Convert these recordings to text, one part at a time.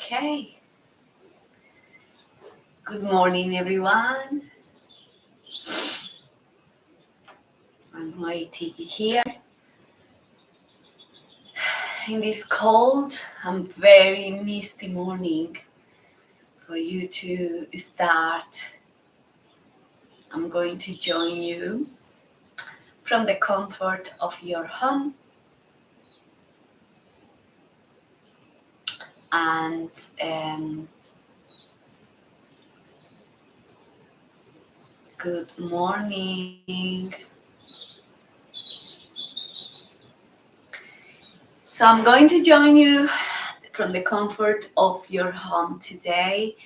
Okay. Good morning, everyone. I'm waiting here in this cold and very misty morning for you to start. I'm going to join you from the comfort of your home and good morning. So I'm going to join you from the comfort of your home today.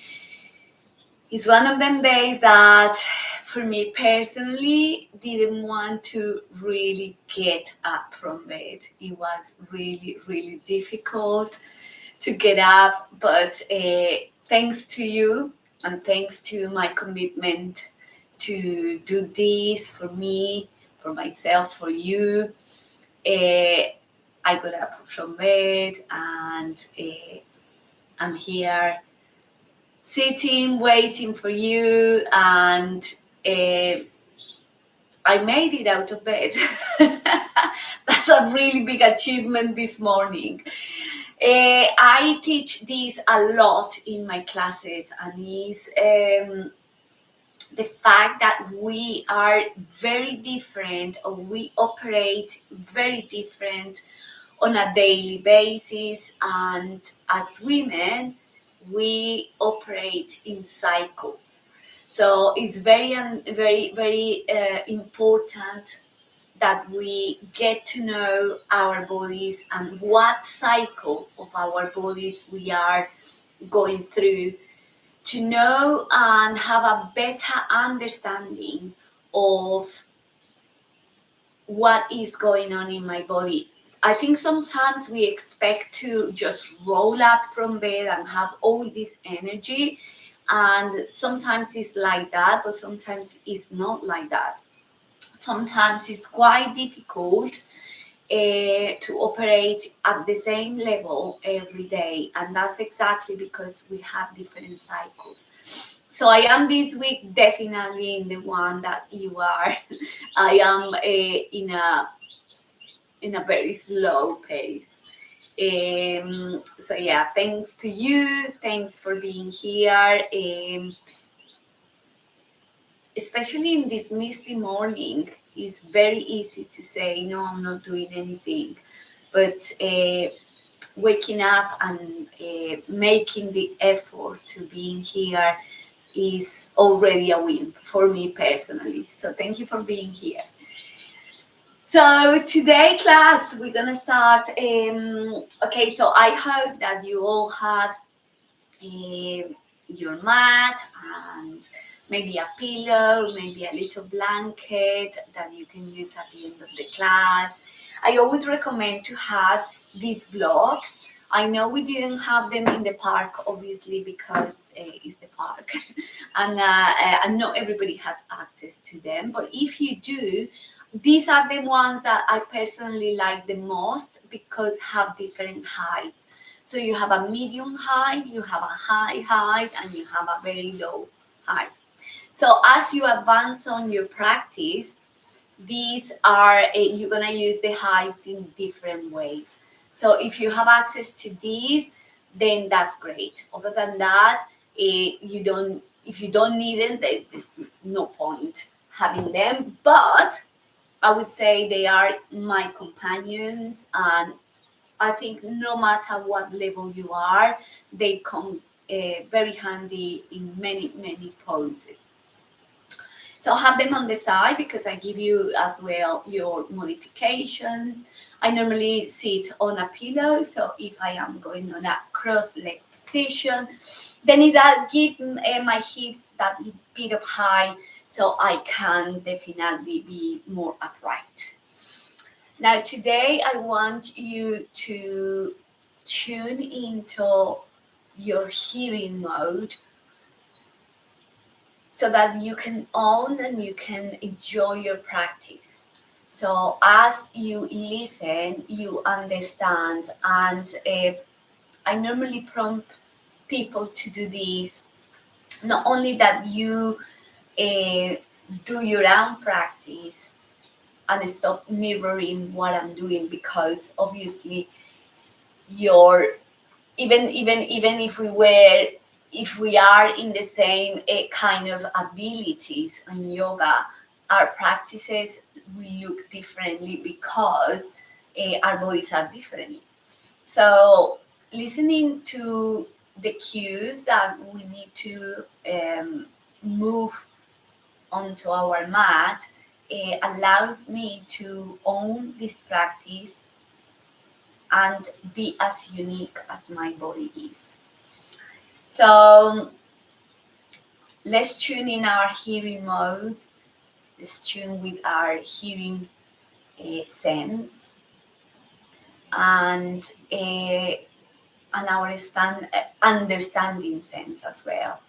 It's one of them days that for me personally didn't want to really get up from bed. It was really difficult to get up, but thanks to you and thanks to my commitment to do this for me, for myself, for you, uh, I got up from bed and I'm here sitting, waiting for you, and uh, I made it out of bed. That's a really big achievement this morning. I teach this a lot in my classes, and is the fact that we are very different, or we operate very different on a daily basis, and as women we operate in cycles. So it's very important that we get to know our bodies and what cycle of our bodies we are going through, to know and have a better understanding of what is going on in my body. I think sometimes we expect to just roll up from bed and have all this energy, and sometimes it's like that, but sometimes it's not like that. Sometimes it's quite difficult to operate at the same level every day, and that's exactly because we have different cycles. So I am this week definitely in the one that you are. I am in a very slow pace. So yeah, thanks to you, thanks for being here. Especially in this misty morning, it's very easy to say, no, I'm not doing anything. But waking up and making the effort to being here is already a win for me personally. So thank you for being here. So today class, we're gonna start. Okay, so I hope that you all have your mat and maybe a pillow, maybe a little blanket that you can use at the end of the class. I always recommend to have these blocks. I know we didn't have them in the park, obviously, because it's the park, and not everybody has access to them. But if you do, these are the ones that I personally like the most because have different heights. So you have a medium height, you have a high height, and you have a very low height. So as you advance on your practice, these are you're gonna use the heights in different ways. So if you have access to these, then that's great. Other than that, you don't. If you don't need them, there's no point having them. But I would say they are my companions, and I think no matter what level you are, they come very handy in many poses. So have them on the side because I give you as well your modifications. I normally sit on a pillow, so if I am going on a cross leg position, then it will give my hips that bit of height, so I can definitely be more upright. Now today I want you to tune into your hearing mode so that you can own and you can enjoy your practice. So as you listen, you understand, and I normally prompt people to do this. Not only that you do your own practice and stop mirroring what I'm doing, because obviously your even if we are in the same kind of abilities in yoga, our practices will look differently because our bodies are different. So listening to the cues that we need to move onto our mat allows me to own this practice and be as unique as my body is. So let's tune in our hearing mode. Let's tune with our hearing sense and our understanding sense as well.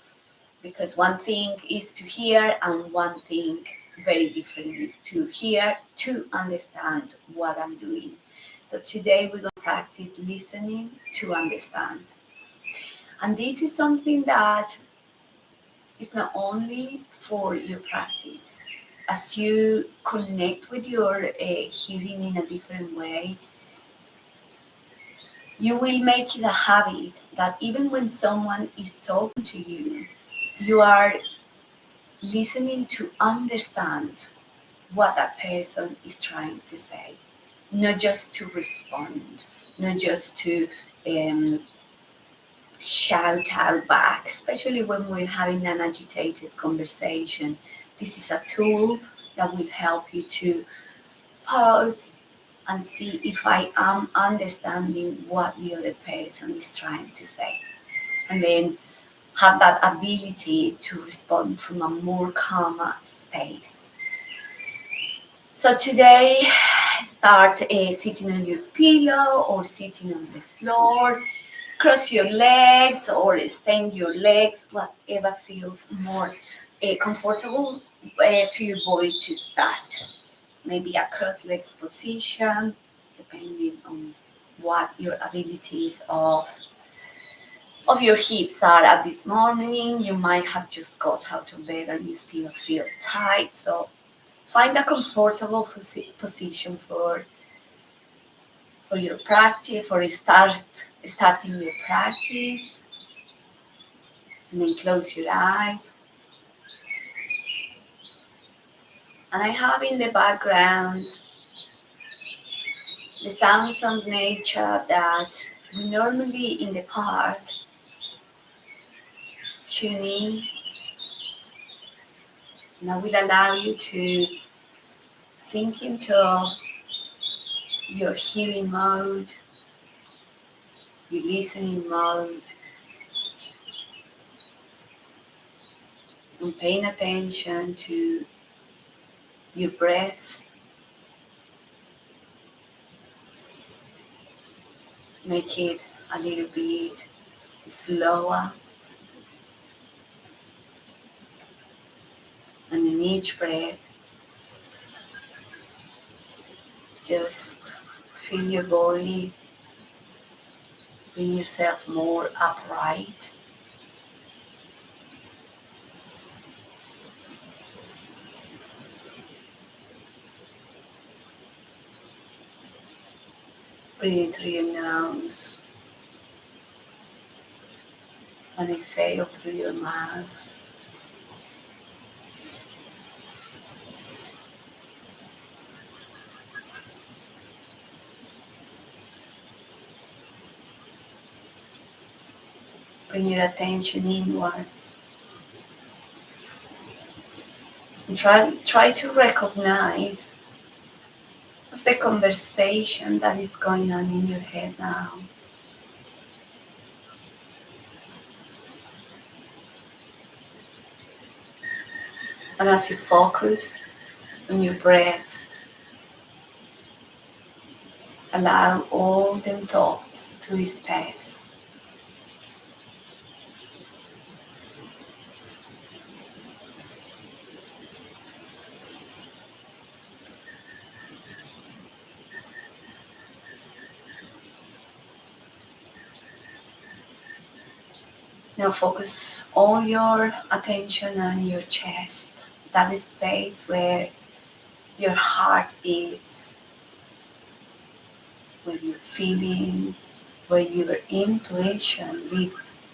Because one thing is to hear, and one thing very different is to hear to understand what I'm doing. So today we're going to practice listening to understand. And this is something that is not only for your practice. As you connect with your hearing in a different way, you will make it a habit that even when someone is talking to you, you are listening to understand what that person is trying to say, not just to respond, not just to um, shout out back, especially when we're having an agitated conversation. This is a tool that will help you to pause and see if I am understanding what the other person is trying to say. And then have that ability to respond from a more calmer space. So today, start sitting on your pillow or sitting on the floor. Cross your legs or extend your legs, whatever feels more comfortable to your body to start. Maybe a cross-legged position, depending on what your abilities of your hips are at this morning. You might have just got out of bed and you still feel tight. So find a comfortable position for your practice, for starting your practice. And then close your eyes. And I have in the background the sounds of nature that we normally in the park tune in. And I will allow you to sink into your hearing mode, your listening mode, and paying attention to your breath. Make it a little bit slower. And in each breath, just feel your body, bring yourself more upright. Breathe through your nose and exhale through your mouth. Bring your attention inwards. And try to recognize what's the conversation that is going on in your head now. And as you focus on your breath, allow all them thoughts to disperse. Now focus all your attention on your chest, that is space where your heart is, where your feelings, where your intuition lives.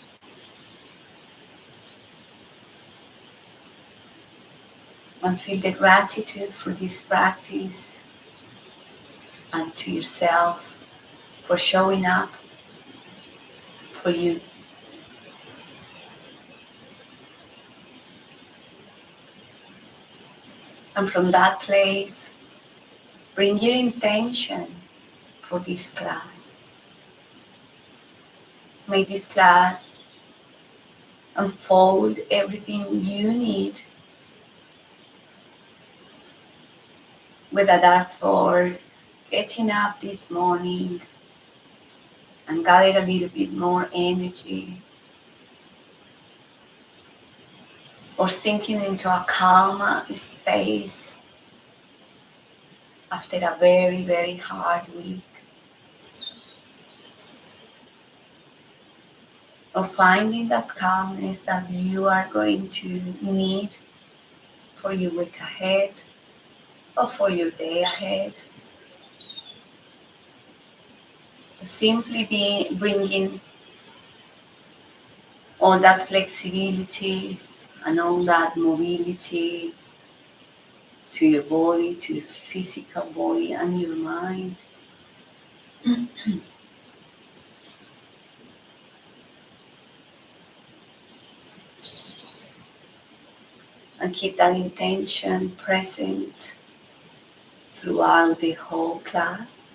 And feel the gratitude for this practice and to yourself for showing up for you. And from that place, bring your intention for this class. Make this class unfold everything you need, whether that's for getting up this morning and gather a little bit more energy, or sinking into a calm space after a very, very hard week, or finding that calmness that you are going to need for your week ahead or for your day ahead. Simply bringing all that flexibility and all that mobility to your body, to your physical body and your mind. And keep that intention present throughout the whole class.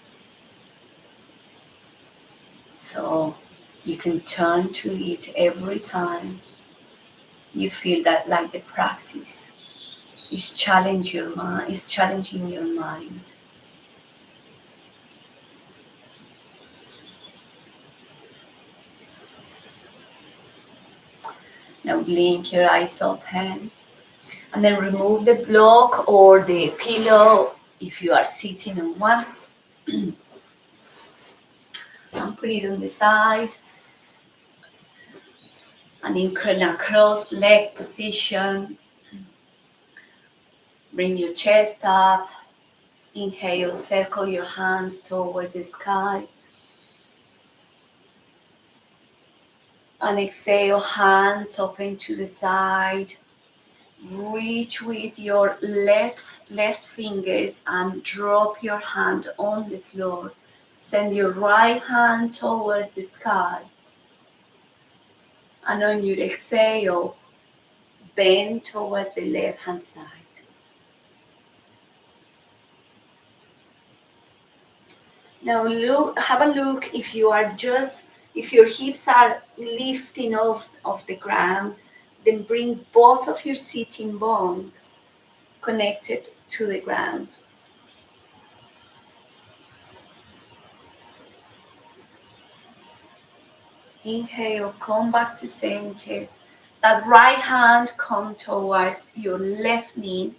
So you can turn to it every time you feel that like the practice is challenging your mind. Now blink your eyes open and then remove the block or the pillow if you are sitting on one and put it on the side. And in a cross leg position, bring your chest up. Inhale, circle your hands towards the sky. And exhale, hands open to the side. Reach with your left fingers and drop your hand on the floor. Send your right hand towards the sky. And on your exhale, bend towards the left hand side. Now have a look if your hips are lifting off the ground, then bring both of your sitting bones connected to the ground. Inhale, come back to center. That right hand come towards your left knee,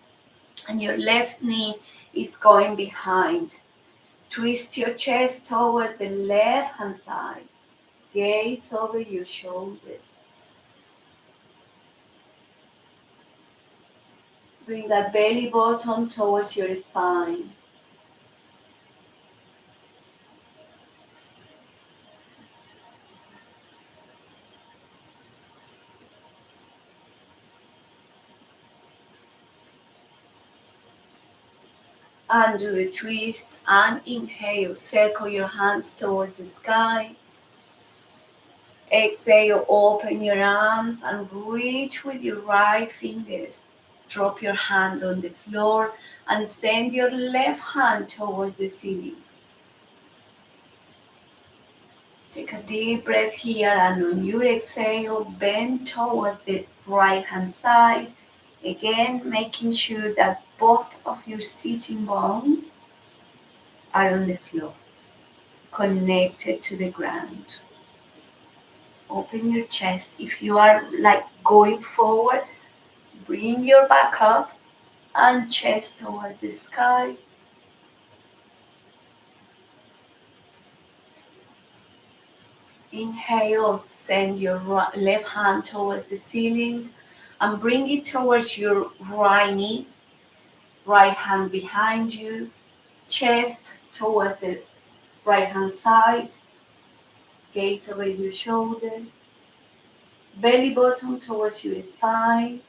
and your left knee is going behind. Twist your chest towards the left hand side. Gaze over your shoulders. Bring that belly button towards your spine. And do the twist and inhale. Circle your hands towards the sky. Exhale, open your arms and reach with your right fingers. Drop your hand on the floor and send your left hand towards the ceiling. Take a deep breath here, and on your exhale, bend towards the right hand side. Again, making sure that both of your sitting bones are on the floor, connected to the ground. Open your chest. If you are like going forward, bring your back up and chest towards the sky. Inhale, send your left hand towards the ceiling and bring it towards your right knee. Right hand behind you, chest towards the right hand side, gaze over your shoulder, belly button towards your spine.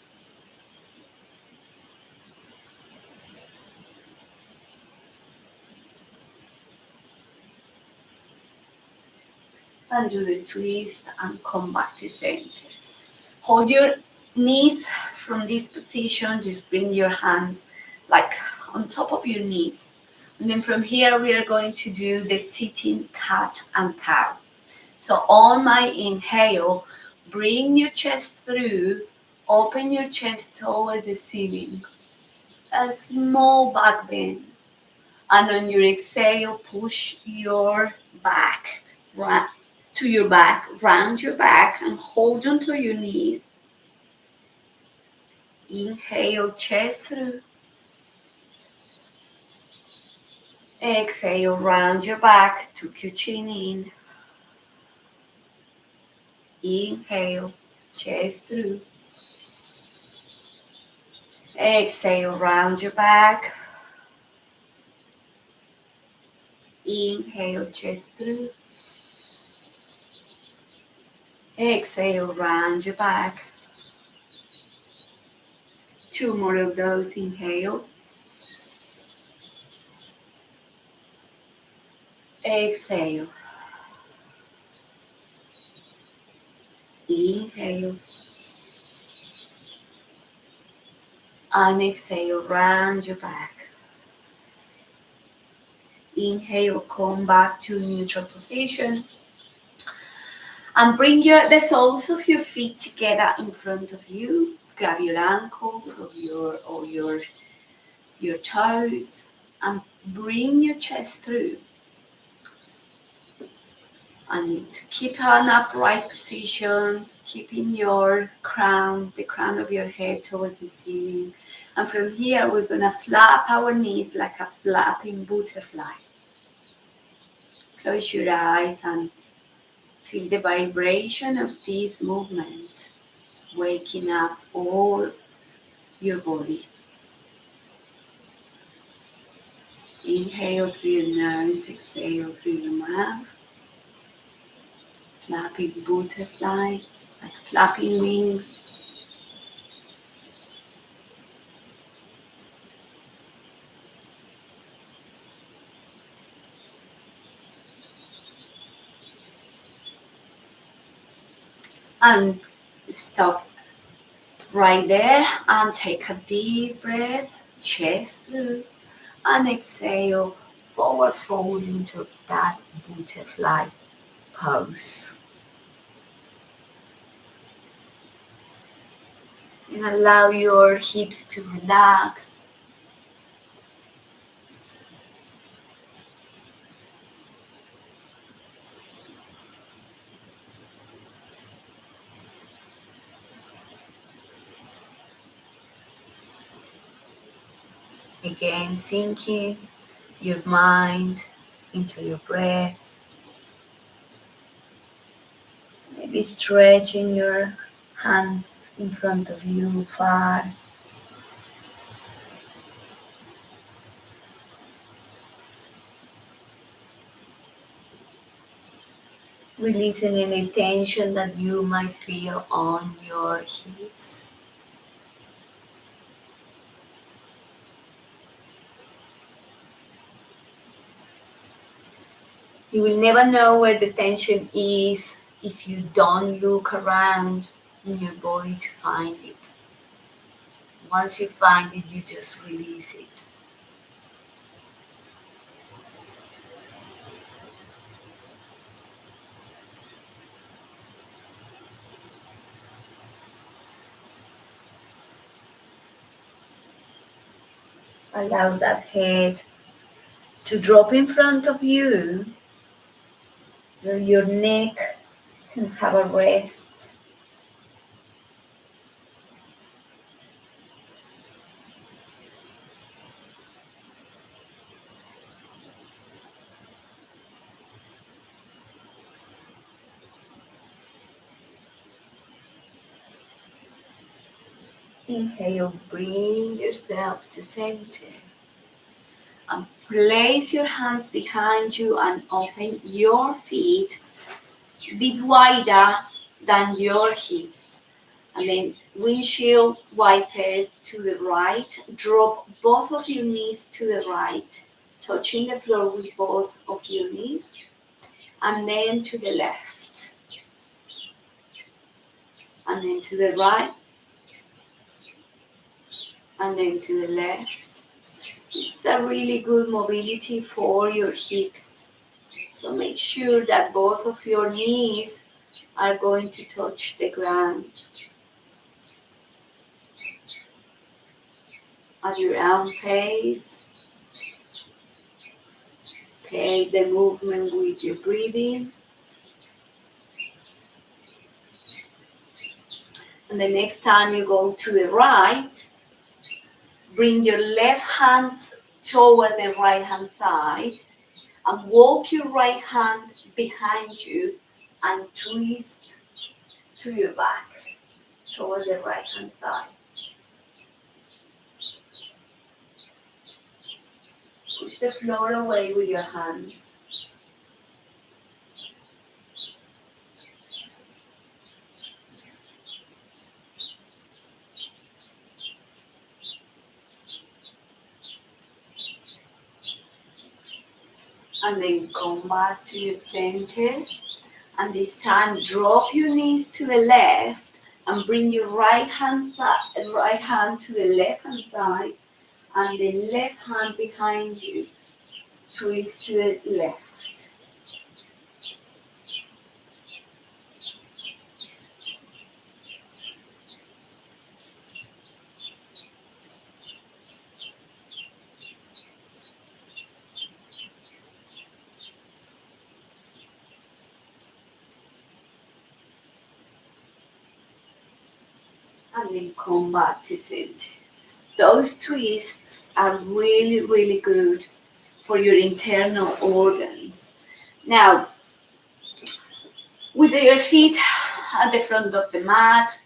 And do the twist and come back to center. Hold your knees from this position, just bring your hands like on top of your knees. And then from here, we are going to do the sitting cat and cow. So on my inhale, bring your chest through, open your chest towards the ceiling, a small back bend. And on your exhale, push your back to your back, round your back and hold onto your knees. Inhale, chest through. Exhale, round your back, tuck your chin in. Inhale, chest through. Exhale, round your back. Inhale, chest through. Exhale, round your back. Two more of those. Inhale. Exhale. Inhale. And exhale, round your back. Inhale, come back to neutral position. And bring the soles of your feet together in front of you. Grab your ankles or your toes and bring your chest through. And keep an upright position, keeping your crown, the crown of your head towards the ceiling. And from here, we're gonna flap our knees like a flapping butterfly. Close your eyes and feel the vibration of this movement, waking up all your body. Inhale through your nose, exhale through your mouth. Flapping butterfly, like flapping wings. And stop right there and take a deep breath, chest through, and exhale, forward fold into that butterfly pose. And allow your hips to relax. Again, sinking your mind into your breath. Maybe stretching your hands in front of you far. Releasing any tension that you might feel on your hips. You will never know where the tension is if you don't look around in your body to find it. Once you find it, you just release it. Allow that head to drop in front of you so your neck can have a rest. Inhale, bring yourself to center. And place your hands behind you and open your feet a bit wider than your hips. And then windshield wipers to the right. Drop both of your knees to the right, touching the floor with both of your knees. And then to the left. And then to the right. And then to the left. This is a really good mobility for your hips. So make sure that both of your knees are going to touch the ground at your own pace. Pay the movement with your breathing. And the next time you go to the right, bring your left hands toward the right hand side and walk your right hand behind you and twist to your back toward the right hand side. Push the floor away with your hands. And then come back to your center. And this time drop your knees to the left and bring your right hand to the left hand side and the left hand behind you. Twist to the left. And then come back to center. Those twists are really, really good for your internal organs. Now, with your feet at the front of the mat,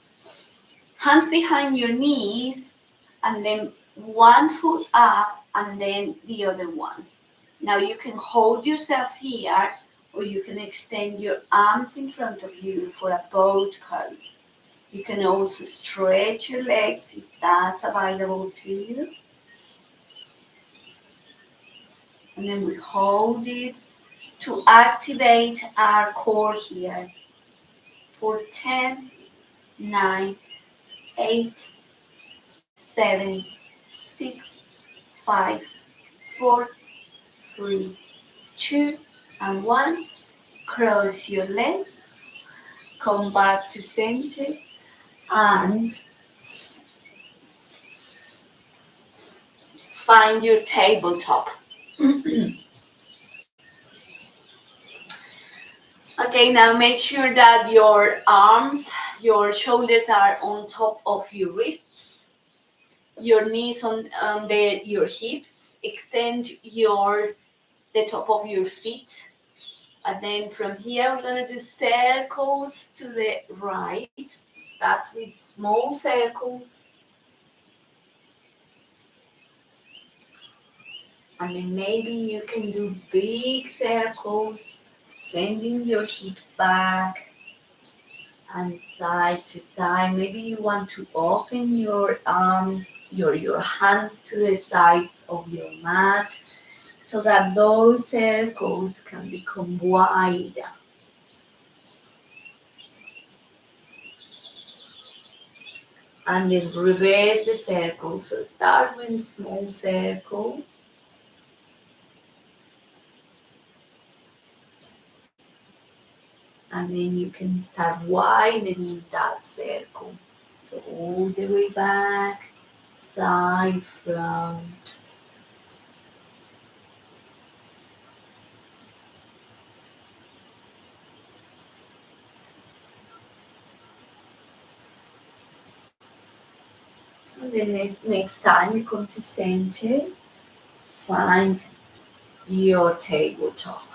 hands behind your knees, and then one foot up and then the other one. Now you can hold yourself here or you can extend your arms in front of you for a boat pose. You can also stretch your legs if that's available to you. And then we hold it to activate our core here for 10, 9, 8, 7, 6, 5, 4, 3, 2, and 1. Cross your legs, come back to center, and find your tabletop. Okay, now make sure that your arms, your shoulders are on top of your wrists, your knees on your hips. Extend the top of your feet. And then from here, we're going to do circles to the right. Start with small circles. And then maybe you can do big circles, sending your hips back and side to side. Maybe you want to open your arms, your hands to the sides of your mat so that those circles can become wider. And then reverse the circle. So start with a small circle. And then you can start widening that circle. So all the way back, side, front. And then next time you come to center, find your tabletop.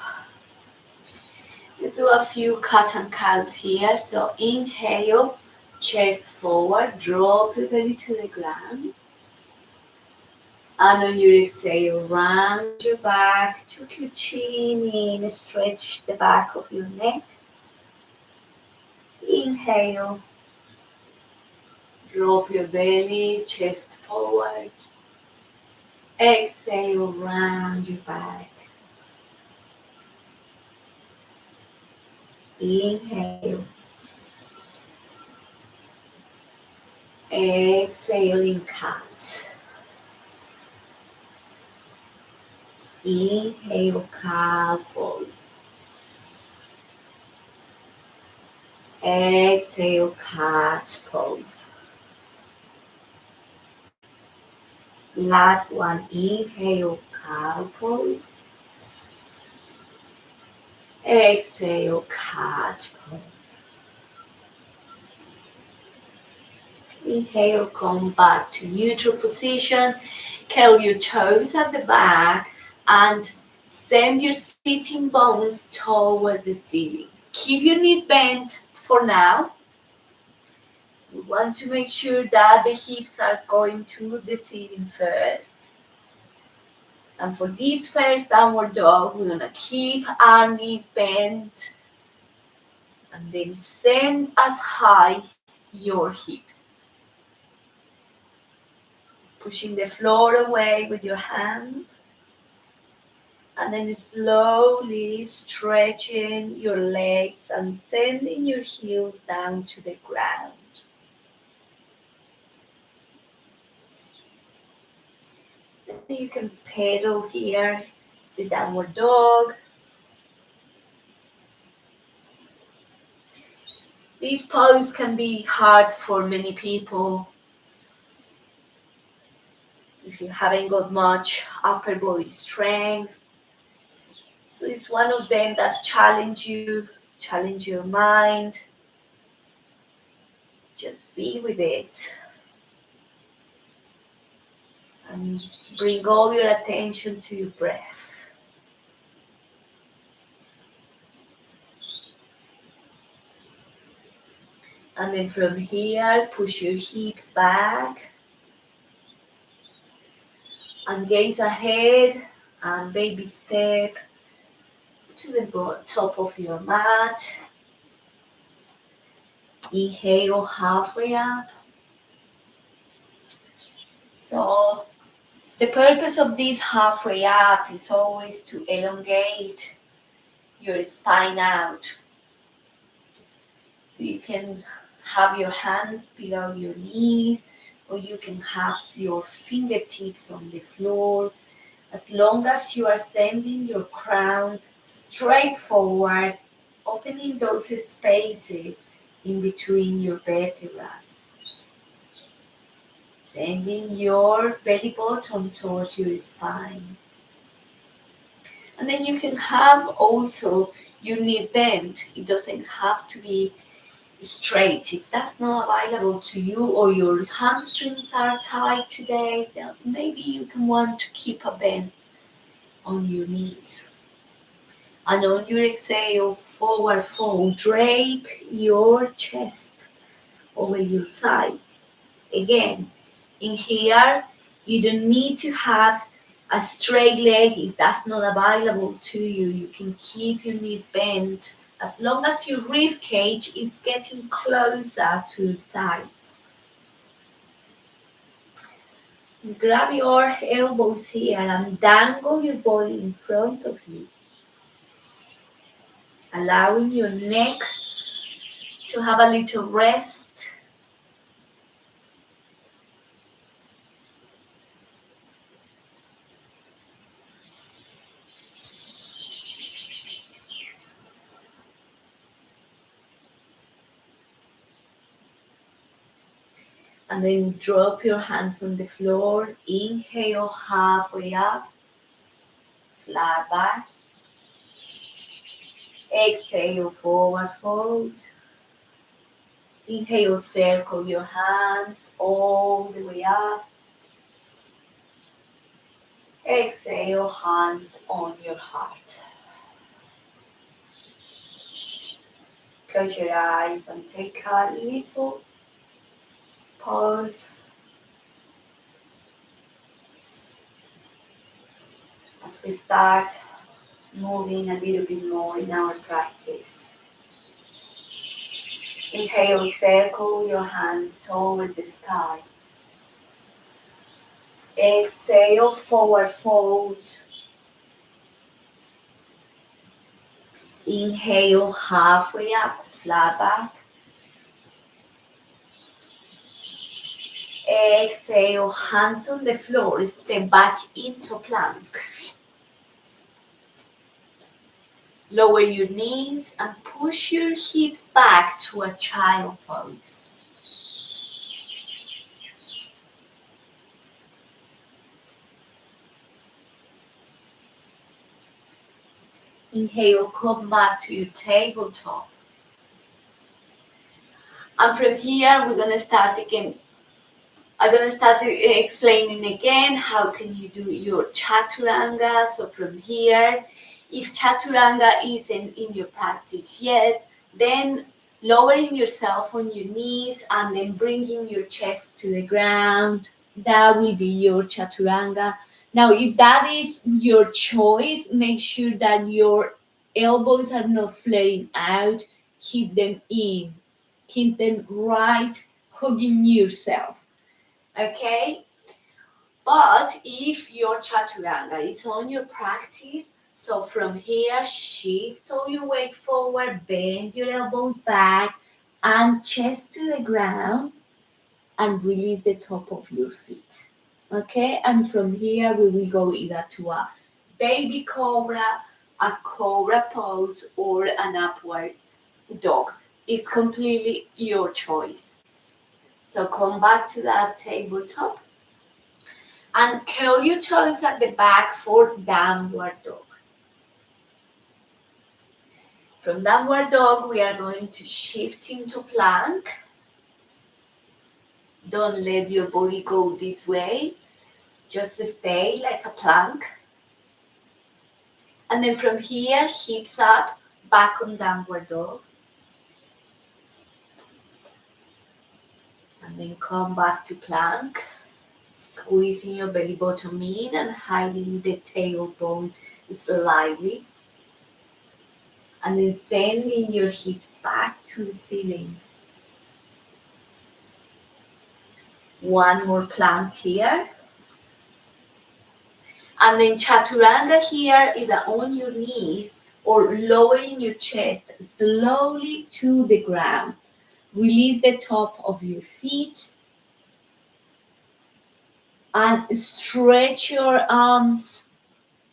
Let's do a few cat and cows here. So inhale, chest forward, drop your belly to the ground. And on your exhale, round your back, tuck your chin in, stretch the back of your neck. Inhale, drop your belly, chest forward. Exhale, round your back. Inhale. Exhale in cat. Inhale, cow pose. Exhale, cat pose. Last one, inhale, cow pose. Exhale, cat pose. Inhale, come back to neutral position. Curl your toes at the back and send your sitting bones towards the ceiling. Keep your knees bent for now. We want to make sure that the hips are going to the ceiling first. And for this first downward dog, we're gonna keep our knees bent and then send as high your hips. Pushing the floor away with your hands. And then slowly stretching your legs and sending your heels down to the ground. Then you can pedal here, the downward dog. This pose can be hard for many people if you haven't got much upper body strength. So it's one of them that challenge you, challenge your mind. Just be with it. And bring all your attention to your breath. And then from here, push your hips back. And gaze ahead and baby step to the top of your mat. Inhale halfway up. So the purpose of this halfway up is always to elongate your spine out. So you can have your hands below your knees, or you can have your fingertips on the floor, as long as you are sending your crown straight forward, opening those spaces in between your vertebrae. Sending your belly button towards your spine. And then you can have also your knees bent. It doesn't have to be straight. If that's not available to you, or your hamstrings are tight today, then maybe you can want to keep a bend on your knees. And on your exhale, forward fold, drape your chest over your thighs. Again, in here, you don't need to have a straight leg if that's not available to you. You can keep your knees bent as long as your rib cage is getting closer to the thighs. Grab your elbows here and dangle your body in front of you, allowing your neck to have a little rest. And then drop your hands on the floor. Inhale halfway up, flat back. Exhale, forward fold. Inhale, circle your hands all the way up. Exhale, hands on your heart. Close your eyes and take a little pose as we start moving a little bit more in our practice. Inhale, circle your hands towards the sky. Exhale, forward fold. Inhale, halfway up, flat back. Exhale, hands on the floor, step back into plank. Lower your knees and push your hips back to a child pose. Inhale, come back to your tabletop. And from here, we're gonna start again. I'm gonna start explaining again how can you do your chaturanga. So from here, if chaturanga isn't in your practice yet, then lowering yourself on your knees and then bringing your chest to the ground, that will be your chaturanga. Now, if that is your choice, make sure that your elbows are not flaring out. Keep them in. Keep them right, hugging yourself. Okay? But if your chaturanga is on your practice, so from here, shift all your weight forward, bend your elbows back, and chest to the ground, and release the top of your feet. Okay? And from here, we will go either to a baby cobra, a cobra pose, or an upward dog. It's completely your choice. So come back to that tabletop. And curl your toes at the back for downward dog. From downward dog, we are going to shift into plank. Don't let your body go this way. Just stay like a plank. And then from here, hips up, back on downward dog. And then come back to plank. Squeezing your belly button in and hiding the tailbone slightly. And then sending your hips back to the ceiling. One more plank here. And then chaturanga here, either on your knees or lowering your chest slowly to the ground. Release the top of your feet. And stretch your arms,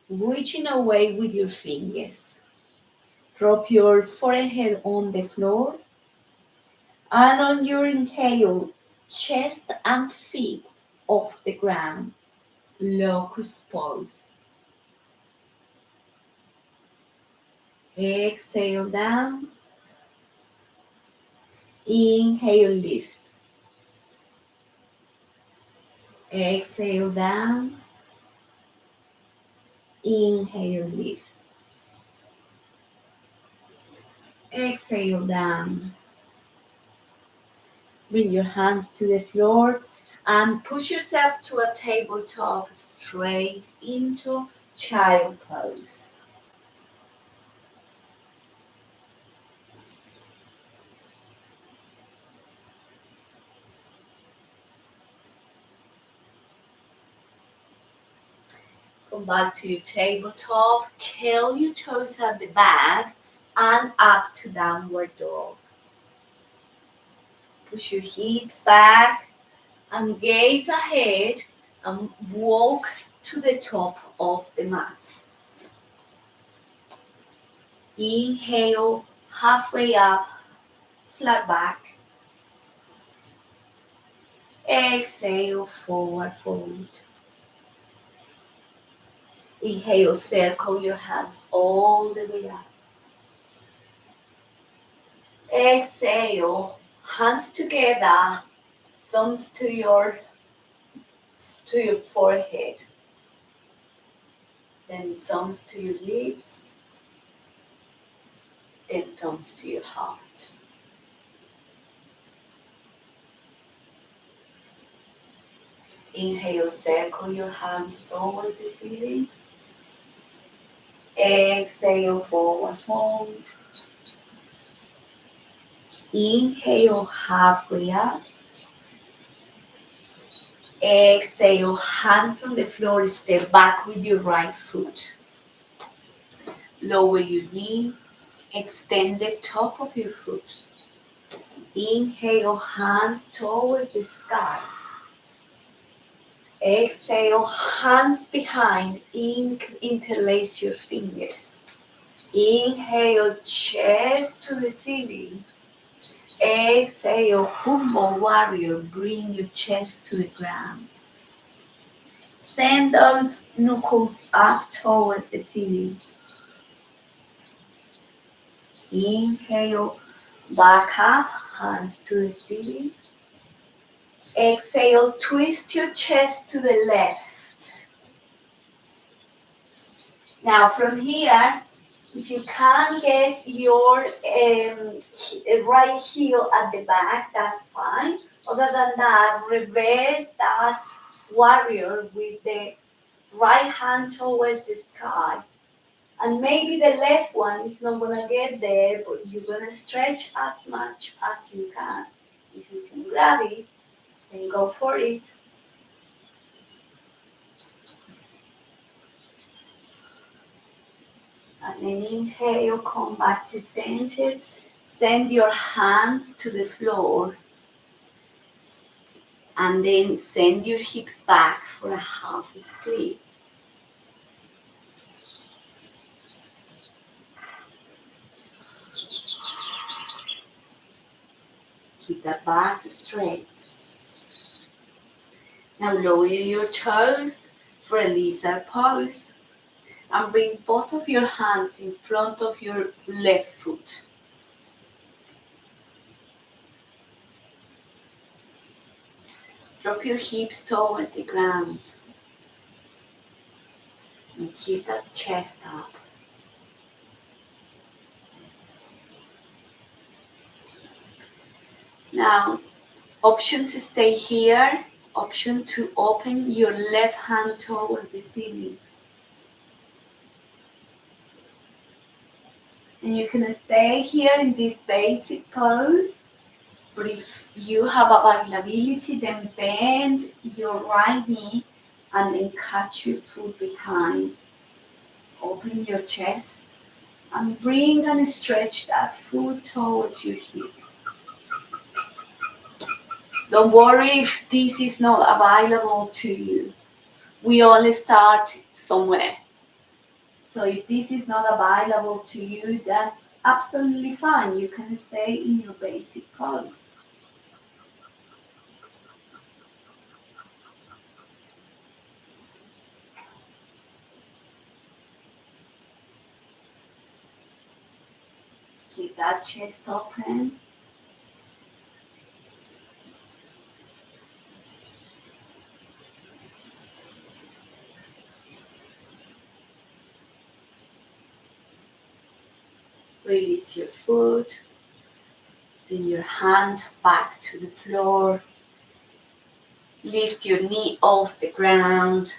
reaching away with your fingers. Drop your forehead on the floor. And on your inhale, chest and feet off the ground. Locust pose. Exhale down. Inhale, lift. Exhale down. Inhale, lift. Exhale down. Bring your hands to the floor and push yourself to a tabletop straight into child pose. Come back to your tabletop, curl your toes at the back and up to downward dog. Push your hips back and gaze ahead and walk to the top of the mat. Inhale, halfway up, flat back. Exhale, forward fold. Inhale, circle your hands all the way up. Exhale, hands together, thumbs to your forehead. Then thumbs to your lips. Then thumbs to your heart. Inhale, circle your hands towards the ceiling. Exhale, forward fold. Inhale, halfway up. Exhale, hands on the floor, step back with your right foot. Lower your knee, extend the top of your foot. Inhale, hands towards the sky. Exhale, hands behind, interlace your fingers. Inhale, chest to the ceiling. Exhale, humble warrior, bring your chest to the ground. Send those knuckles up towards the ceiling. Inhale, back up, hands to the ceiling. Exhale, twist your chest to the left. Now from here, if you can't get your right heel at the back, that's fine. Other than that, reverse that warrior with the right hand towards the sky. And maybe the left one is not going to get there, but you're going to stretch as much as you can. If you can grab it, then go for it. And then inhale, come back to center. Send your hands to the floor. And then send your hips back for a half split. Keep that back straight. Now lower your toes for a lizard pose. And bring both of your hands in front of your left foot. Drop your hips towards the ground. And keep that chest up. Now, option to stay here, option to open your left hand towards the ceiling. And you can stay here in this basic pose, but if you have availability, then bend your right knee and then catch your foot behind. Open your chest and bring and stretch that foot towards your hips. Don't worry if this is not available to you. We all start somewhere. So if this is not available to you, that's absolutely fine. You can stay in your basic pose. Keep that chest open. Release your foot. Bring your hand back to the floor. Lift your knee off the ground.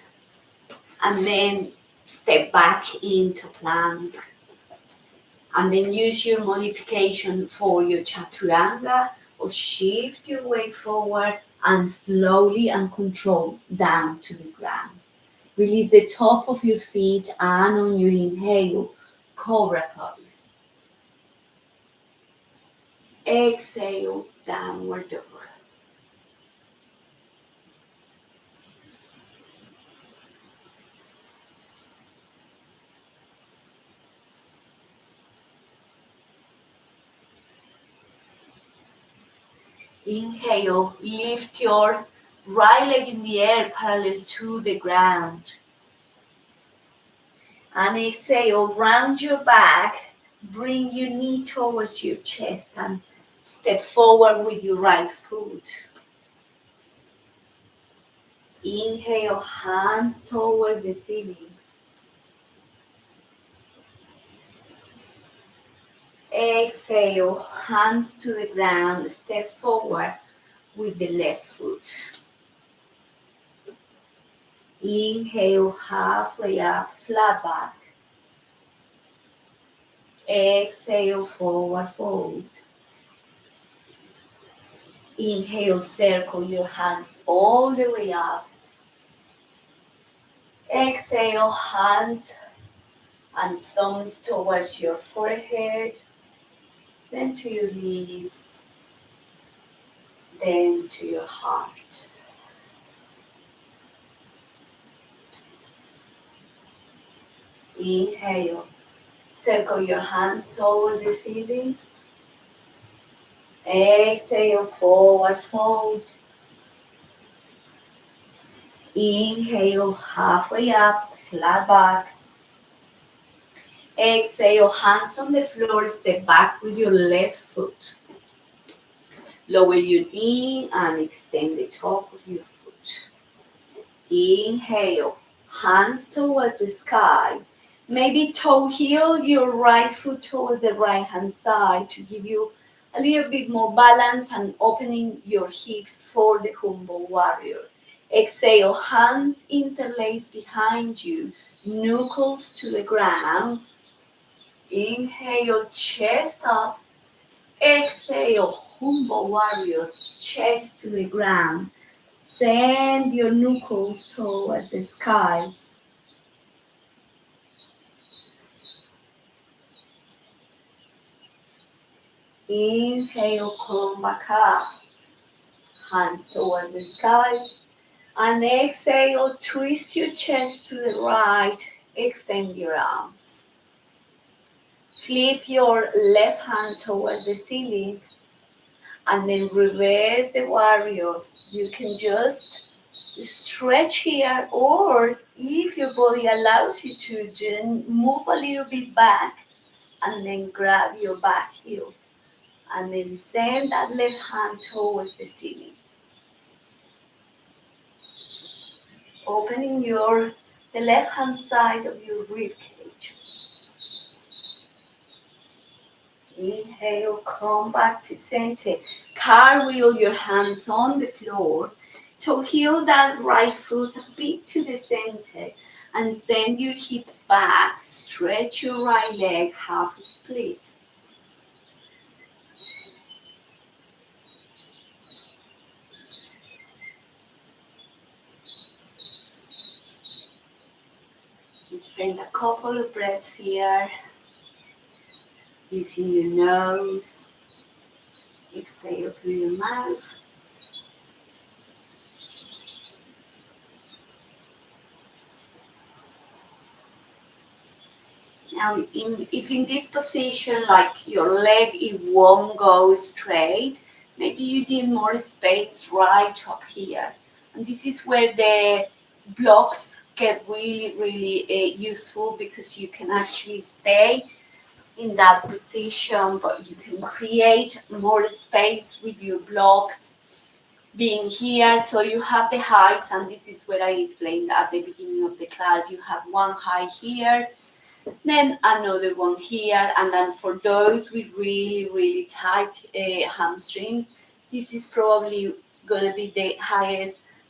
And then step back into plank. And then use your modification for your chaturanga or shift your weight forward and slowly and control down to the ground. Release the top of your feet and on your inhale, cobra pose. Exhale, downward dog. Inhale, lift your right leg in the air parallel to the ground. And exhale, round your back, bring your knee towards your chest and step forward with your right foot. Inhale, hands towards the ceiling. Exhale, hands to the ground, step forward with the left foot. Inhale, halfway up, flat back. Exhale, forward fold. Inhale, circle your hands all the way up. Exhale, hands and thumbs towards your forehead, then to your lips, then to your heart. Inhale, circle your hands toward the ceiling. Exhale, forward fold. Inhale, halfway up, flat back. Exhale, hands on the floor, step back with your left foot. Lower your knee and extend the top of your foot. Inhale, hands towards the sky. Maybe toe heel your right foot towards the right hand side to give you a little bit more balance and opening your hips for the humble warrior. Exhale, hands interlaced behind you, knuckles to the ground. Inhale, chest up. Exhale, humble warrior, chest to the ground. Send your knuckles toward the sky. Inhale, come back up. Hands toward the sky. And exhale, twist your chest to the right. Extend your arms. Flip your left hand towards the ceiling. And then reverse the warrior. You can just stretch here, or if your body allows you to, then move a little bit back and then grab your back heel. And then send that left hand towards the ceiling. Opening the left hand side of your rib cage. Inhale, come back to center. Cartwheel your hands on the floor to heel that right foot a bit to the center and send your hips back. Stretch your right leg half split. Spend a couple of breaths here, using your nose. Exhale through your mouth. Now, if in this position, like your leg, it won't go straight, maybe you need more space right up here. And this is where the blocks get really, really useful, because you can actually stay in that position, but you can create more space with your blocks being here. So you have the heights, and this is where I explained at the beginning of the class. You have one height here, then another one here, and then for those with really, really tight hamstrings, this is probably going to be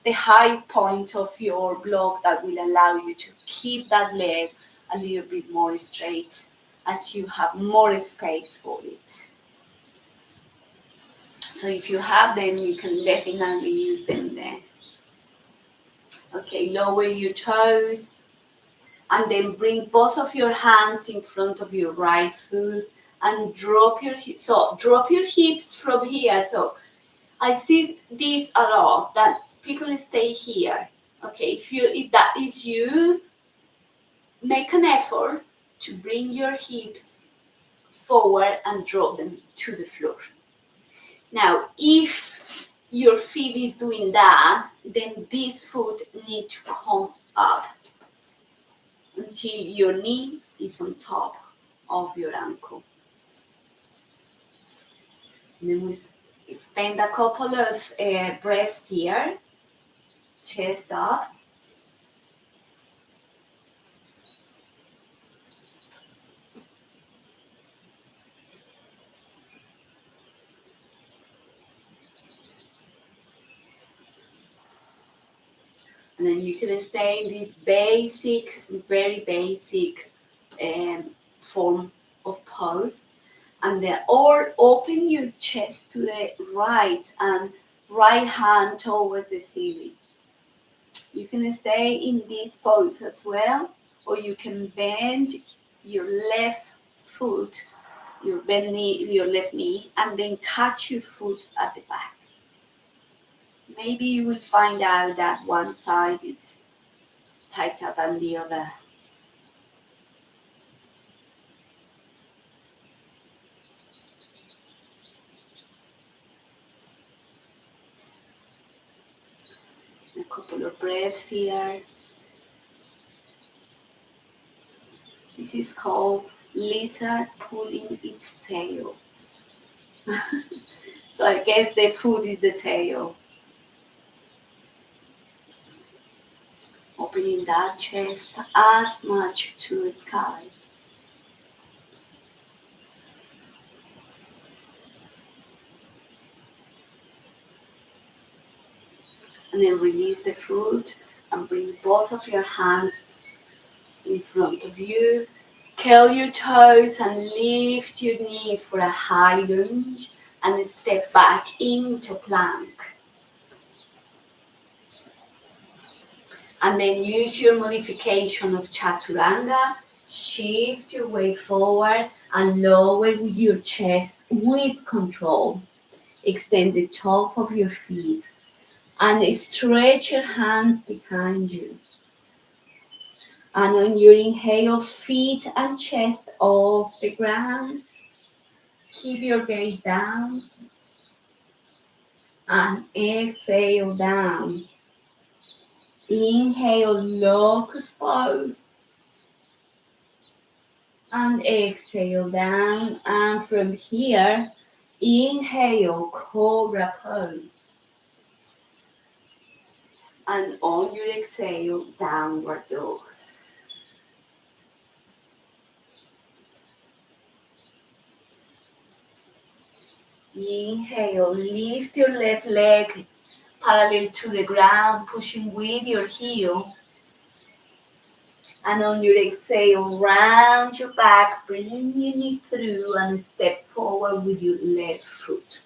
the high point of your block that will allow you to keep that leg a little bit more straight as you have more space for it. So if you have them, you can definitely use them there. Okay, lower your toes. And then bring both of your hands in front of your right foot and drop your hips. So drop your hips from here. So I see this a lot, that people stay here. Okay, if that is you, make an effort to bring your hips forward and drop them to the floor. Now, if your feet is doing that, then this foot needs to come up until your knee is on top of your ankle. And then we spend a couple of breaths here, chest up. And then you can stay in this basic, very basic form of pose. And then, or open your chest to the right and right hand towards the ceiling. You can stay in this pose as well, or you can bend your left foot, your left knee, and then catch your foot at the back. Maybe you will find out that one side is tighter than the other. A couple of breaths here. This is called lizard pulling its tail. So I guess the foot is the tail. Opening that chest as much to the sky. And then release the foot and bring both of your hands in front of you. Curl your toes and lift your knee for a high lunge and step back into plank. And then use your modification of Chaturanga. Shift your weight forward and lower your chest with control. Extend the top of your feet and stretch your hands behind you. And on your inhale, feet and chest off the ground. Keep your gaze down. And exhale down. Inhale, locust pose. And exhale down. And from here, inhale, cobra pose. And on your exhale, downward dog. Inhale, lift your left leg parallel to the ground, pushing with your heel. And on your exhale, round your back, bring your knee through and step forward with your left foot.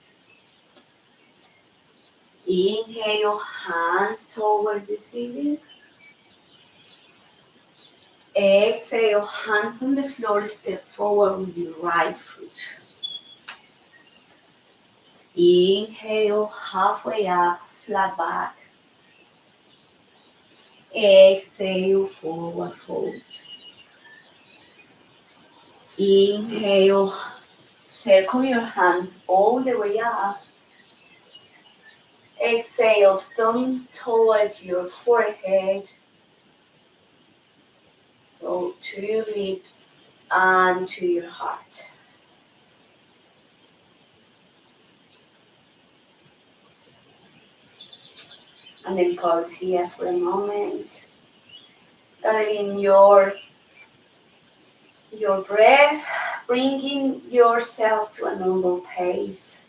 Inhale, hands towards the ceiling. Exhale, hands on the floor, step forward with your right foot. Inhale, halfway up, flat back. Exhale, forward fold. Inhale, circle your hands all the way up. Exhale, thumbs towards your forehead. Go to your lips and to your heart. And then pause here for a moment. Gathering your breath, bringing yourself to a normal pace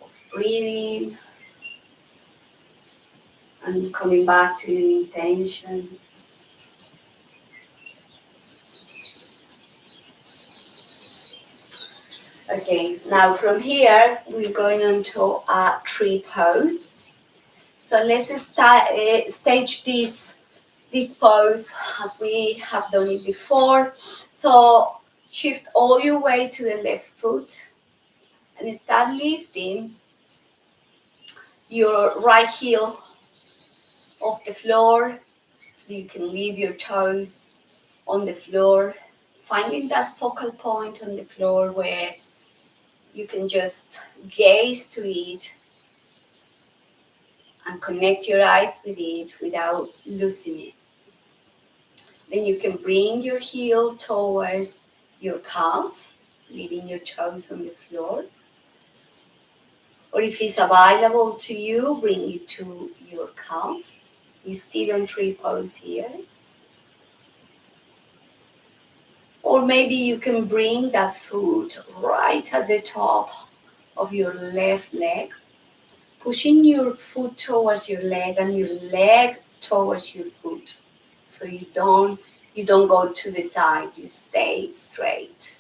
of breathing and coming back to your intention. Okay, now from here we're going on to a tree pose. So let's stage this pose as we have done it before. So shift all your weight to the left foot and start lifting your right heel off the floor so you can leave your toes on the floor, finding that focal point on the floor where you can just gaze to it and connect your eyes with it without losing it. Then you can bring your heel towards your calf, leaving your toes on the floor. Or if it's available to you, bring it to your calf. You're still on tree pose here. Or maybe you can bring that foot right at the top of your left leg, pushing your foot towards your leg and your leg towards your foot. So you don't go to the side, you stay straight.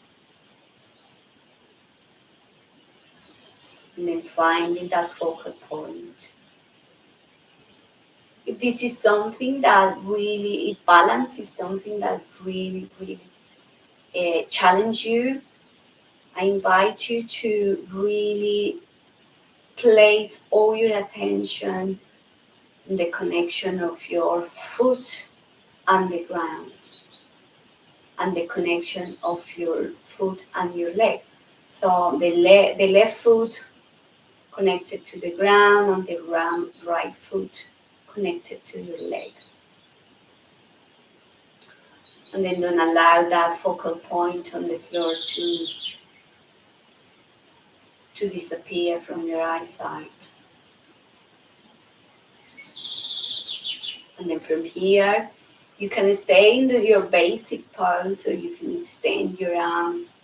And then finding that focal point. If this is something that really, if balance is something that really, really challenge you, I invite you to really place all your attention in the connection of your foot and the ground, and the connection of your foot and your leg. So the left foot connected to the ground, and the right foot connected to your leg. And then don't allow that focal point on the floor to disappear from your eyesight. And then from here, you can stay in your basic pose, or you can extend your arms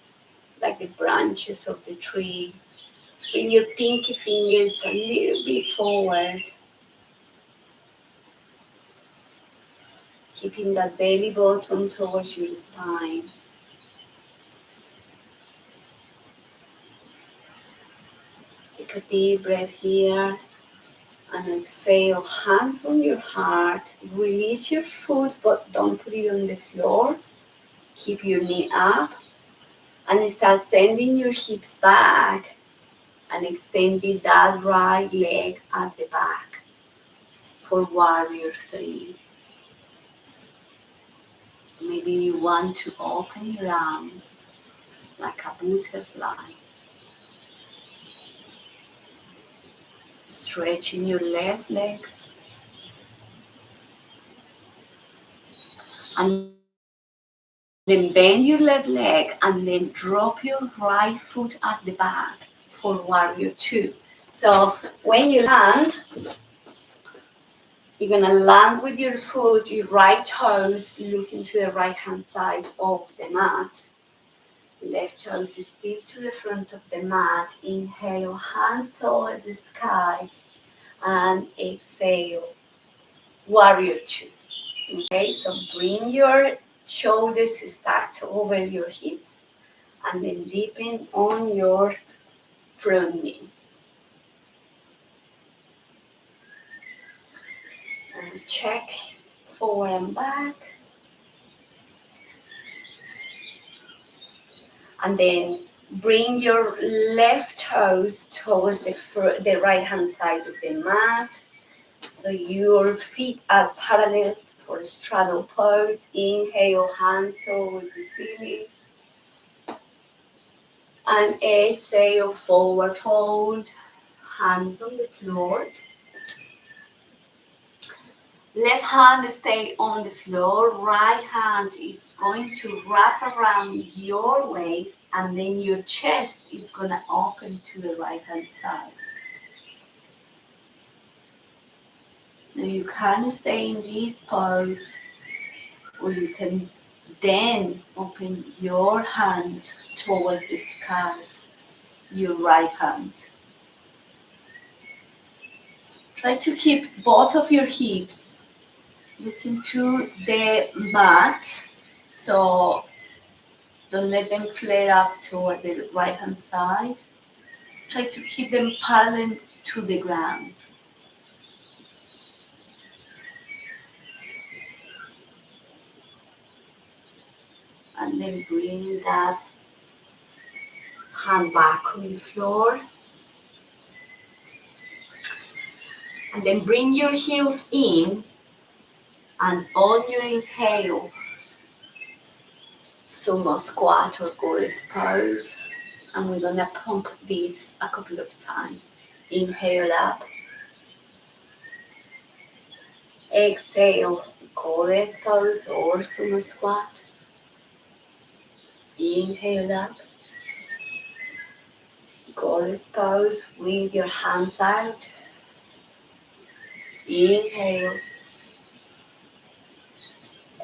like the branches of the tree. Bring your pinky fingers a little bit forward, keeping that belly button towards your spine. Take a deep breath here and exhale, hands on your heart. Release your foot, but don't put it on the floor. Keep your knee up and start sending your hips back and extending that right leg at the back for warrior 3. Maybe you want to open your arms like a butterfly. Stretching your left leg and then bend your left leg and then drop your right foot at the back for warrior 2. So when you land, you're gonna land with your foot, your right toes looking to the right hand side of the mat. Left toes is still to the front of the mat. Inhale, hands towards the sky, and exhale, warrior 2. Okay, so bring your shoulders stacked over your hips and then deepen on your front knee. And check forward and back. And then bring your left toes towards the right hand side of the mat. So your feet are parallel for a straddle pose. Inhale, hands towards the ceiling. And exhale, forward fold, hands on the floor. Left hand stay on the floor, right hand is going to wrap around your waist, and then your chest is going to open to the right hand side. Now you can stay in this pose, or you can then open your hand towards the sky, your right hand. Try to keep both of your hips looking to the mat, so don't let them flare up toward the right hand side. Try to keep them parallel to the ground. And then bring that hand back on the floor. And then bring your heels in, and on your inhale, sumo squat or goddess pose. And we're gonna pump this a couple of times. Inhale up. Exhale, goddess pose or sumo squat. Inhale up. Goddess pose with your hands out. Inhale.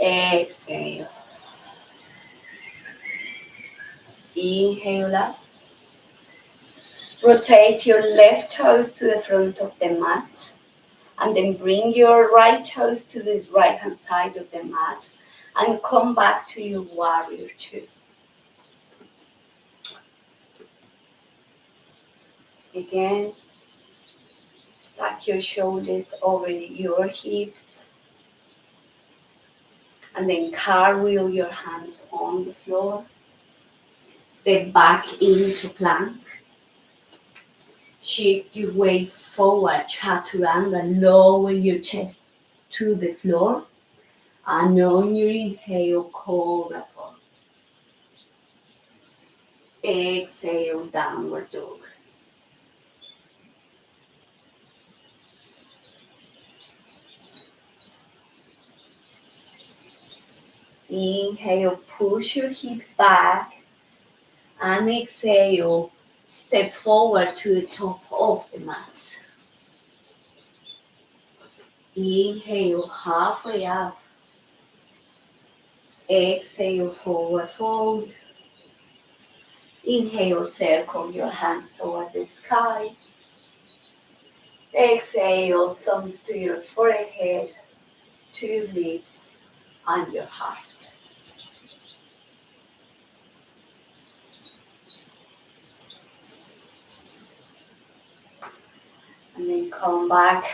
Exhale. Inhale up. Rotate your left toes to the front of the mat And then bring your right toes to the right hand side of the mat and come back to your warrior two. Again, stack your shoulders over your hips and then cartwheel your hands on the floor. Step back into plank. Shift your weight forward, chaturanga, lower your chest to the floor. And on your inhale, cobra pose. Exhale, downward dog. Inhale, push your hips back. And exhale, step forward to the top of the mat. Inhale, halfway up. Exhale, forward fold. Inhale, circle your hands toward the sky. Exhale, thumbs to your forehead, to your lips, and your heart. And then come back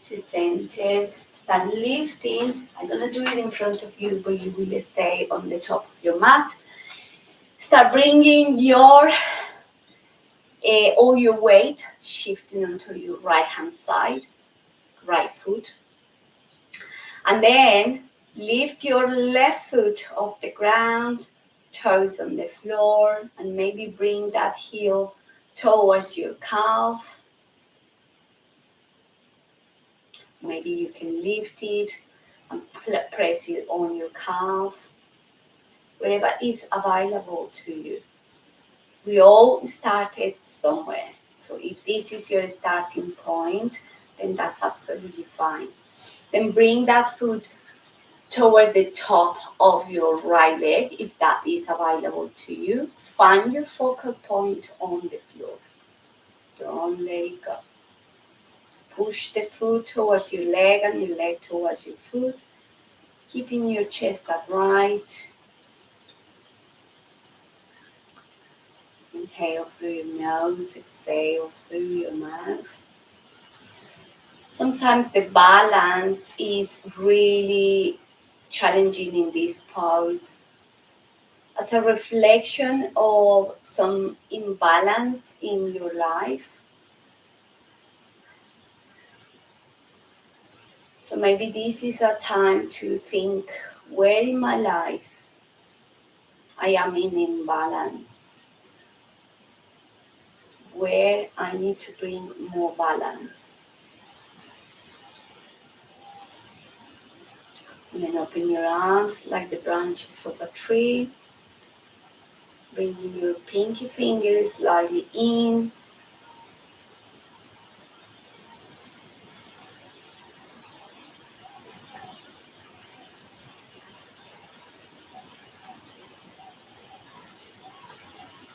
to center. Start lifting. I'm going to do it in front of you, but you will stay on the top of your mat. Start bringing your all your weight shifting onto your right hand side, right foot. And then lift your left foot off the ground, toes on the floor, and maybe bring that heel towards your calf. Maybe you can lift it and press it on your calf, wherever is available to you. We all started somewhere. So if this is your starting point, then that's absolutely fine. Then bring that foot towards the top of your right leg, if that is available to you. Find your focal point on the floor. Don't let it go. Push the foot towards your leg and your leg towards your foot, keeping your chest upright. Inhale through your nose, exhale through your mouth. Sometimes the balance is really challenging in this pose as a reflection of some imbalance in your life. So maybe this is a time to think, where in my life I am in imbalance, where I need to bring more balance. And then open your arms like the branches of a tree. Bringing your pinky fingers slightly in.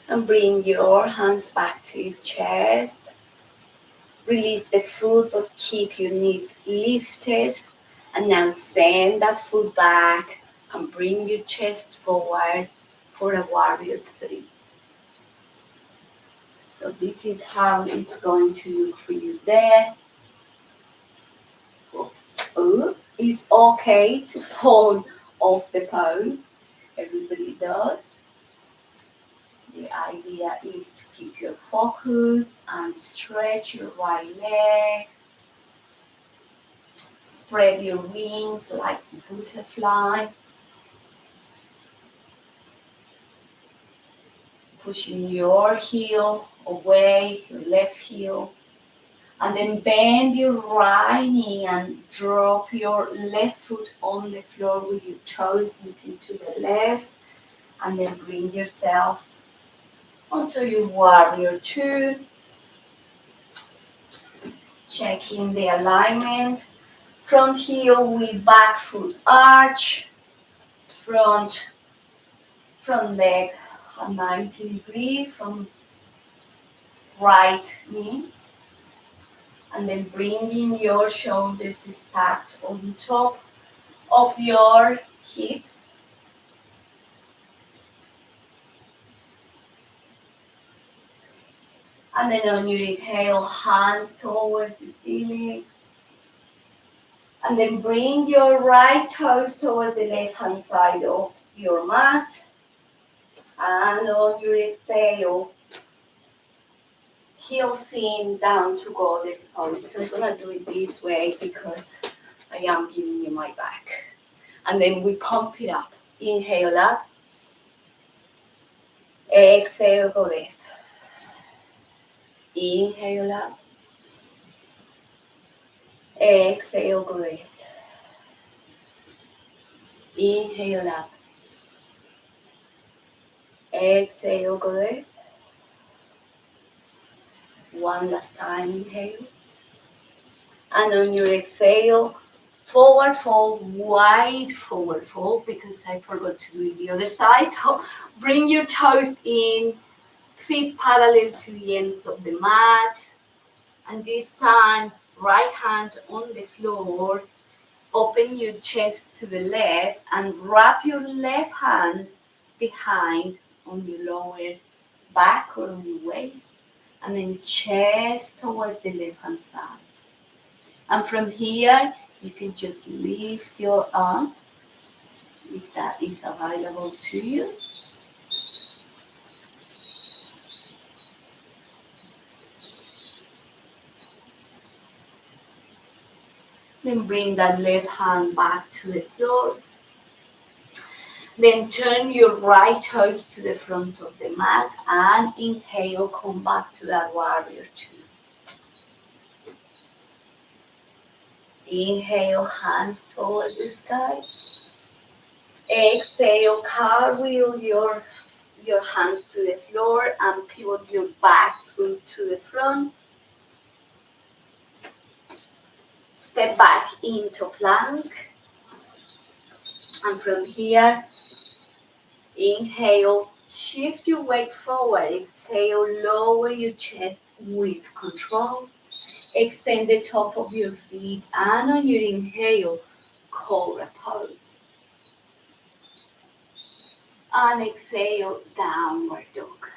And bring your hands back to your chest. Release the foot, but keep your knee lifted. And now send that foot back and bring your chest forward for a warrior three. So this is how it's going to look for you there. Oops. Oh, it's okay to fall off the pose. Everybody does. The idea is to keep your focus and stretch your right leg. Spread your wings like a butterfly. Pushing your heel away, your left heel. And then bend your right knee and drop your left foot on the floor with your toes looking to the left. And then bring yourself onto your warrior two. Checking the alignment. Front heel with back foot arch. Front leg at 90 degrees from right knee. And then bringing your shoulders stacked on top of your hips. And then on your inhale, hands towards the ceiling. And then bring your right toes towards the left hand side of your mat. And on your exhale, heels in, down to goddess pose. So I'm gonna do it this way because I am giving you my back. And then we pump it up. Inhale up. Exhale, goddess. Inhale up. Exhale, goddess. Inhale up. Exhale, goddess. One last time, inhale. And on your exhale, forward fold, wide forward fold, because I forgot to do it the other side. So bring your toes in, feet parallel to the ends of the mat. And this time, right hand on the floor. Open your chest to the left and wrap your left hand behind on your lower back or on your waist. And then chest towards the left hand side. And from here, you can just lift your arm if that is available to you. Then bring that left hand back to the floor. Then turn your right toes to the front of the mat and inhale, come back to that warrior two. Inhale, hands toward the sky. Exhale, cartwheel your hands to the floor and pivot your back foot to the front. Step back into plank. And from here, inhale, shift your weight forward. Exhale, lower your chest with control. Extend the top of your feet and on your inhale, cobra pose. And exhale, downward dog.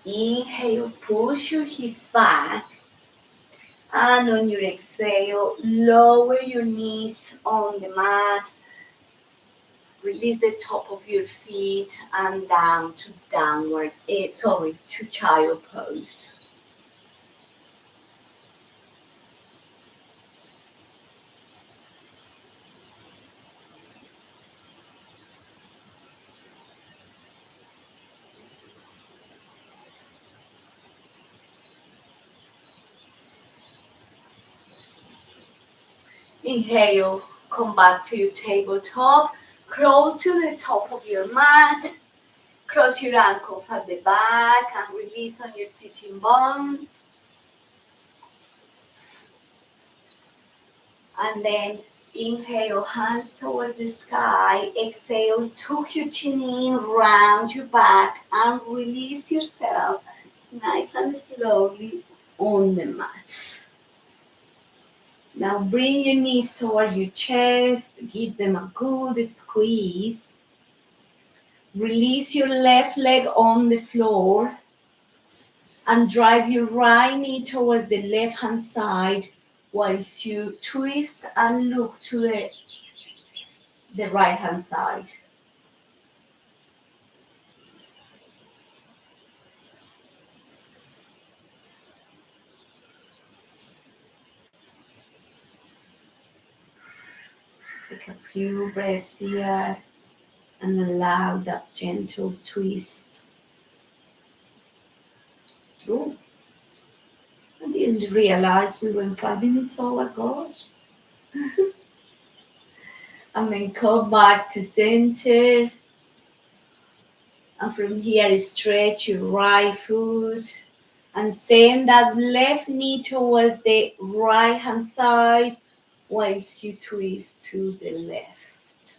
Inhale, push your hips back. And on your exhale, lower your knees on the mat. Release the top of your feet and down to to child pose. Inhale, come back to your tabletop. Crawl to the top of your mat. Cross your ankles at the back and release on your sitting bones. And then inhale, hands towards the sky. Exhale, tuck your chin in, round your back and release yourself nice and slowly on the mat. Now bring your knees towards your chest. Give them a good squeeze. Release your left leg on the floor and drive your right knee towards the left hand side whilst you twist and look to the right hand side. Take a few breaths here and allow that gentle twist. Oh, I didn't realize we went 5 minutes over, gosh. And then come back to center. And from here, stretch your right foot and send that left knee towards the right hand side whilst you twist to the left.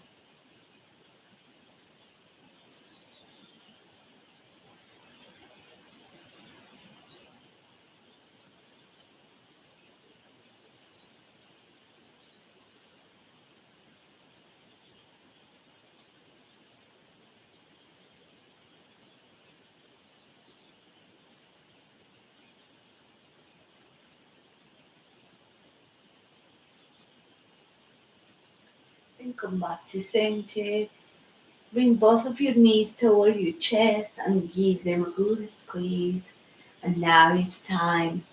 and come back to center. Bring both of your knees toward your chest and give them a good squeeze. And now it's time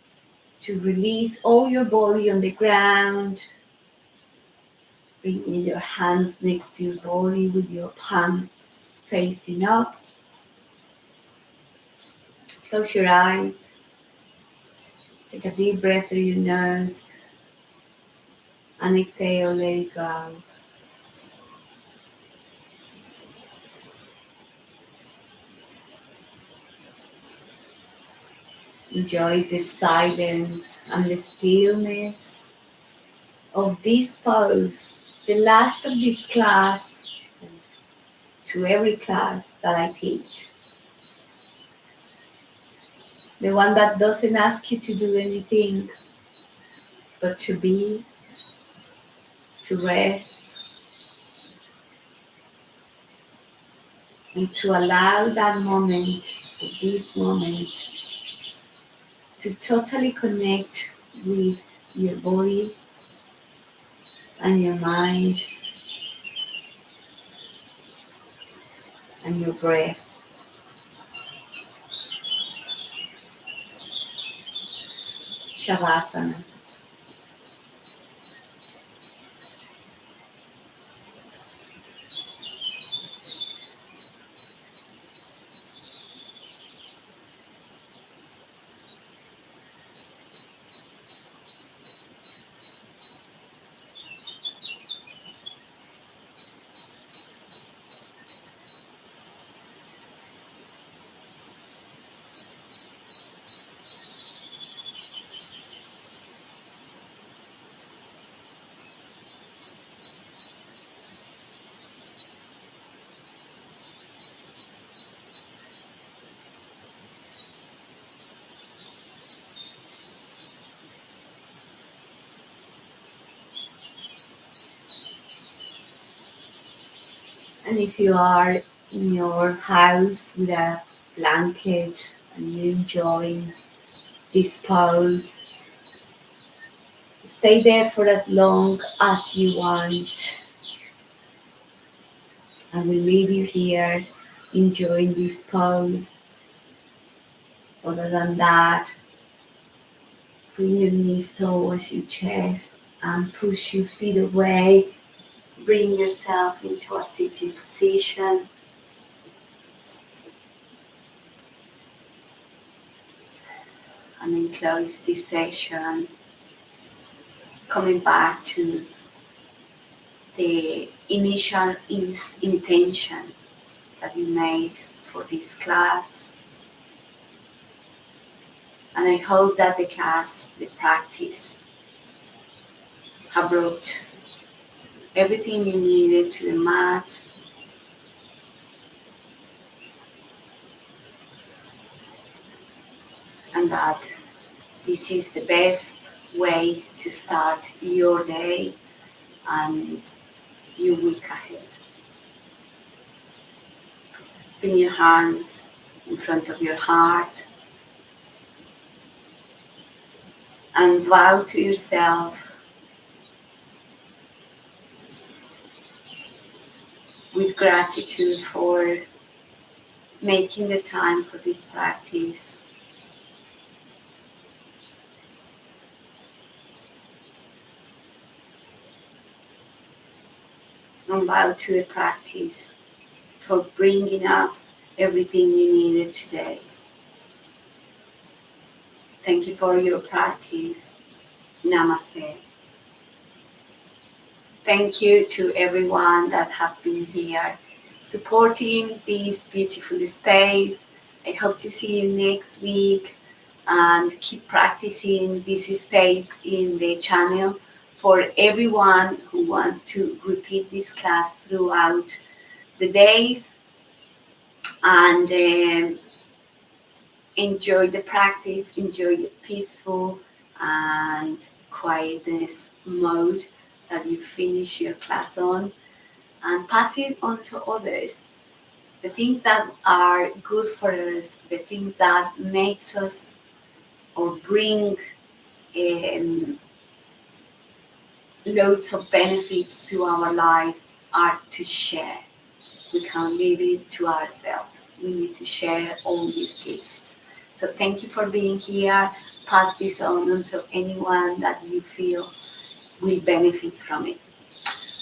to release all your body on the ground. Bring in your hands next to your body with your palms facing up. Close your eyes. Take a deep breath through your nose and exhale, let it go. Enjoy the silence and the stillness of this pose, the last of this class, to every class that I teach. The one that doesn't ask you to do anything but to be, to rest, and to allow that moment, this moment, to totally connect with your body and your mind and your breath. Shavasana. And if you are in your house with a blanket and you're enjoying this pose, stay there for as long as you want. I will leave you here enjoying this pose. Other than that, bring your knees towards your chest and push your feet away. Bring yourself into a sitting position. And then close this session, coming back to the initial intention that you made for this class. And I hope that the class, the practice, have brought everything you needed to the mat. And that this is the best way to start your day and your week ahead. Bring your hands in front of your heart and vow to yourself with gratitude for making the time for this practice. And vow to the practice for bringing up everything you needed today. Thank you for your practice. Namaste. Thank you to everyone that have been here supporting this beautiful space. I hope to see you next week and keep practicing this space in the channel for everyone who wants to repeat this class throughout the days and enjoy the practice, enjoy the peaceful and quietness mode that you finish your class on, and pass it on to others. The things that are good for us, the things that makes us or bring um, loads of benefits to our lives are to share. We can't leave it to ourselves. We need to share all these gifts. So thank you for being here. Pass this on to anyone that you feel will benefit from it.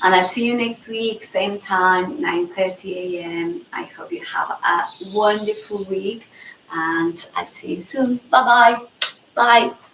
And I'll see you next week, same time, 9:30 a.m. I hope you have a wonderful week and I'll see you soon. Bye-bye. Bye.